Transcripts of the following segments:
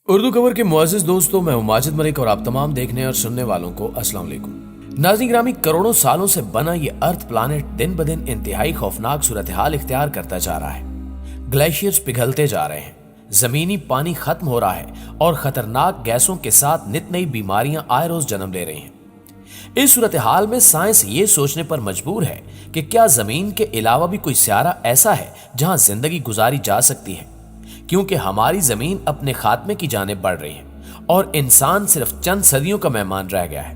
اردو خبر کے معزز دوستوں، میں ہوں ماجد ملک اور آپ تمام دیکھنے اور سننے والوں کو السلام علیکم۔ ناظرین گرامی، کروڑوں سالوں سے بنا یہ ارتھ پلانٹ دن بدن انتہائی خوفناک صورتحال اختیار کرتا جا رہا ہے۔ گلیشیئرز پگھلتے جا رہے ہیں، زمینی پانی ختم ہو رہا ہے اور خطرناک گیسوں کے ساتھ نت نئی بیماریاں آئے روز جنم لے رہی ہیں۔ اس صورتحال میں سائنس یہ سوچنے پر مجبور ہے کہ کیا زمین کے علاوہ بھی کوئی سیارہ ایسا ہے جہاں زندگی گزاری جا سکتی ہے، کیونکہ ہماری زمین اپنے خاتمے کی جانب بڑھ رہی ہے اور انسان صرف چند صدیوں کا مہمان رہ گیا ہے۔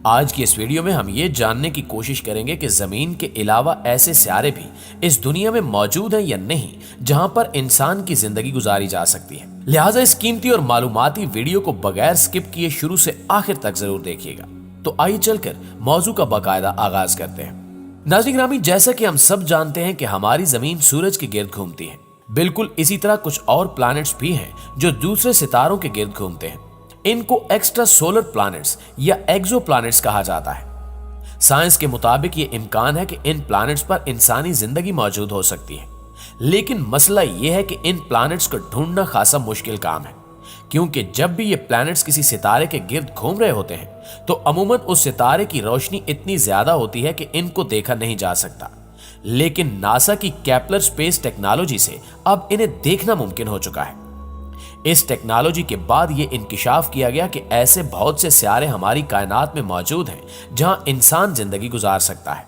آج کی اس ویڈیو میں ہم یہ جاننے کی کوشش کریں گے کہ زمین کے علاوہ ایسے سیارے بھی اس دنیا میں موجود ہیں یا نہیں جہاں پر انسان کی زندگی گزاری جا سکتی ہے۔ لہٰذا اس قیمتی اور معلوماتی ویڈیو کو بغیر سکپ کیے شروع سے آخر تک ضرور دیکھیے گا۔ تو آئیے چل کر موضوع کا باقاعدہ آغاز کرتے ہیں۔ ناظرین گرامی، جیسا کہ ہم سب جانتے ہیں کہ ہماری زمین سورج کے گرد گھومتی ہے، بالکل اسی طرح کچھ اور پلانٹس بھی ہیں جو دوسرے ستاروں کے گرد گھومتے ہیں۔ ان کو ایکسٹرا سولر پلانٹس یا ایکزو پلانٹس کہا جاتا ہے۔ سائنس کے مطابق یہ امکان ہے کہ ان پلانٹس پر انسانی زندگی موجود ہو سکتی ہے، لیکن مسئلہ یہ ہے کہ ان پلانٹس کو ڈھونڈنا خاصا مشکل کام ہے، کیونکہ جب بھی یہ پلانٹس کسی ستارے کے گرد گھوم رہے ہوتے ہیں تو عموماً اس ستارے کی روشنی اتنی زیادہ ہوتی ہے کہ ان کو دیکھا نہیں جا سکتا، لیکن ناسا کی کیپلر اسپیس ٹیکنالوجی سے اب انہیں دیکھنا ممکن ہو چکا ہے۔ اس ٹیکنالوجی کے بعد یہ انکشاف کیا گیا کہ ایسے بہت سے سیارے ہماری کائنات میں موجود ہیں جہاں انسان زندگی گزار سکتا ہے۔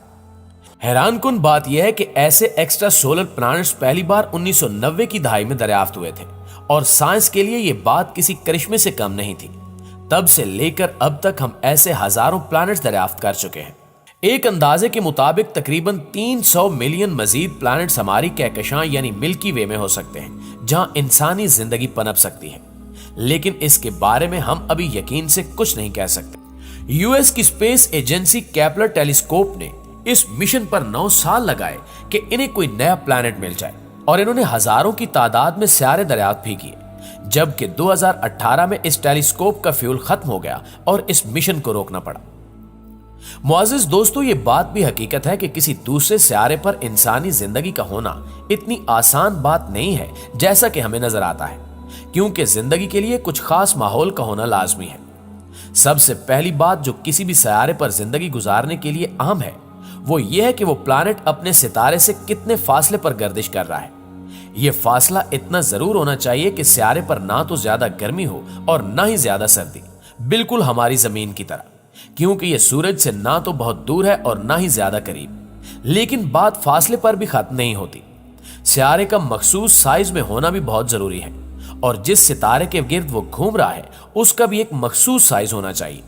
حیران کن بات یہ ہے کہ ایسے ایکسٹرا سولر پلانٹس پہلی بار 1990 کی دہائی میں دریافت ہوئے تھے اور سائنس کے لیے یہ بات کسی کرشمے سے کم نہیں تھی۔ تب سے لے کر اب تک ہم ایسے ہزاروں پلانٹس دریافت کر چکے ہیں۔ ایک اندازے کے مطابق تقریباً 300 ملین مزید پلانٹس ہماری کہکشاں یعنی ملکی وے میں ہو سکتے ہیں جہاں انسانی زندگی پنپ سکتی ہے، لیکن اس کے بارے میں ہم ابھی یقین سے کچھ نہیں کہہ سکتے۔ یو ایس کی اسپیس ایجنسی کیپلر ٹیلیسکوپ نے اس مشن پر 9 سال لگائے کہ انہیں کوئی نیا پلانٹ مل جائے، اور انہوں نے ہزاروں کی تعداد میں سیارے دریافت بھی کیے، جبکہ 2018 میں اس ٹیلیسکوپ کا فیول ختم ہو گیا اور اس مشن کو روکنا پڑا۔ معزز دوستو، یہ بات بھی حقیقت ہے کہ کسی دوسرے سیارے پر انسانی زندگی کا ہونا اتنی آسان بات نہیں ہے جیسا کہ ہمیں نظر آتا ہے، کیونکہ زندگی کے لیے کچھ خاص ماحول کا ہونا لازمی ہے۔ سب سے پہلی بات جو کسی بھی سیارے پر زندگی گزارنے کے لیے اہم ہے وہ یہ ہے کہ وہ پلانٹ اپنے ستارے سے کتنے فاصلے پر گردش کر رہا ہے۔ یہ فاصلہ اتنا ضرور ہونا چاہیے کہ سیارے پر نہ تو زیادہ گرمی ہو اور نہ ہی زیادہ سردی، بالکل ہماری زمین کی طرح، کیونکہ یہ سورج سے نہ تو بہت دور ہے اور نہ ہی زیادہ قریب۔ لیکن بات فاصلے پر بھی ختم نہیں ہوتی، سیارے کا مخصوص سائز میں ہونا بھی بہت ضروری ہے، اور جس ستارے کے گرد وہ گھوم رہا ہے اس کا بھی ایک مخصوص سائز ہونا چاہیے۔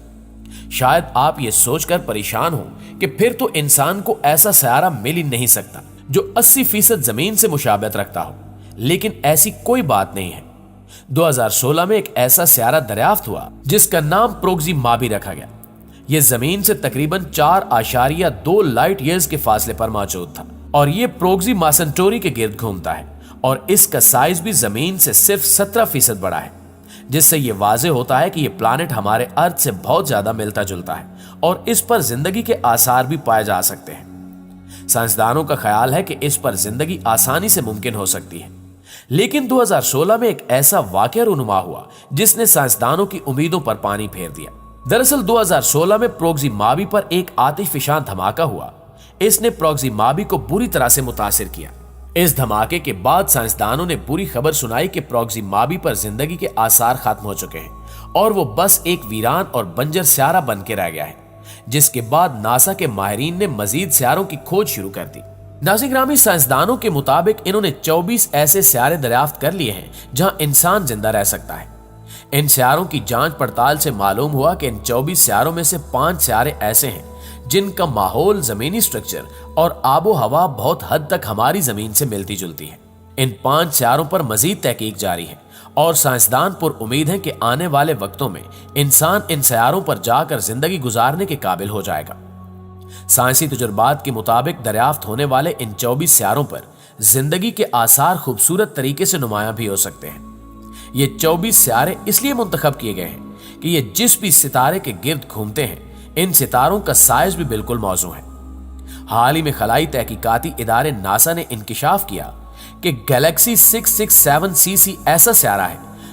شاید آپ یہ سوچ کر پریشان ہوں کہ پھر تو انسان کو ایسا سیارہ مل ہی نہیں سکتا جو 80% زمین سے مشابہت رکھتا ہو، لیکن ایسی کوئی بات نہیں ہے۔ 2016 میں ایک ایسا سیارہ دریافت ہوا جس کا نام پروگزیما بھی رکھا گیا۔ یہ زمین سے تقریباً 4.2 لائٹ ایئرز کے فاصلے پر موجود تھا، اور یہ پروگزیما سنٹوری کے گرد گھومتا ہے، اور اس کا سائز بھی زمین سے صرف 17% بڑا ہے، جس سے یہ واضح ہوتا ہے کہ یہ پلانٹ ہمارے ارتھ سے بہت زیادہ ملتا جلتا ہے اور اس پر زندگی کے آثار بھی پائے جا سکتے ہیں۔ سائنسدانوں کا خیال ہے کہ اس پر زندگی آسانی سے ممکن ہو سکتی ہے، لیکن 2016 میں ایک ایسا واقعہ رونما ہوا جس نے سائنسدانوں کی امیدوں پر پانی پھیر دیا۔ دراصل 2016 میں پروگزیما پر ایک آتش فشاں دھماکہ ہوا۔ اس نے پروگزیما کو بری طرح سے متاثر کیا۔ اس دھماکے کے بعد سائنسدانوں نے بری خبر سنائی کہ پروگزیما پر زندگی کے آثار ختم ہو چکے ہیں اور وہ بس ایک ویران اور بنجر سیارہ بن کے رہ گیا ہے، جس کے بعد ناسا کے ماہرین نے مزید سیاروں کی کھوج شروع کر دی۔ ناظرین گرامی، سائنسدانوں کے مطابق انہوں نے 24 ایسے سیارے دریافت کر لیے ہیں جہاں انسان زندہ رہ سکتا ہے۔ ان سیاروں کی جانچ پڑتال سے معلوم ہوا کہ ان 24 سیاروں میں سے 5 سیارے ایسے ہیں جن کا ماحول، زمینی سٹرکچر اور آب و ہوا بہت حد تک ہماری زمین سے ملتی جلتی ہے۔ ان 5 سیاروں پر مزید تحقیق جاری ہے اور سائنسدان پر امید ہیں کہ آنے والے وقتوں میں انسان ان سیاروں پر جا کر زندگی گزارنے کے قابل ہو جائے گا۔ سائنسی تجربات کے مطابق دریافت ہونے والے ان 24 سیاروں پر زندگی کے آثار خوبصورت طریقے سے نمایاں بھی ہو سکتے ہیں۔ یہ 24 سیارے اس لیے منتخب کیے گئے ہیں کہ یہ جس بھی ستارے کے گرد گھومتے ہیں ان ستاروں کا سائز بھی بالکل موزوں ہے۔ حال ہی میں خلائی تحقیقاتی ادارے ناسا نے انکشاف کیا کہ گلیکسی 667 CC ایسا سیارہ ہے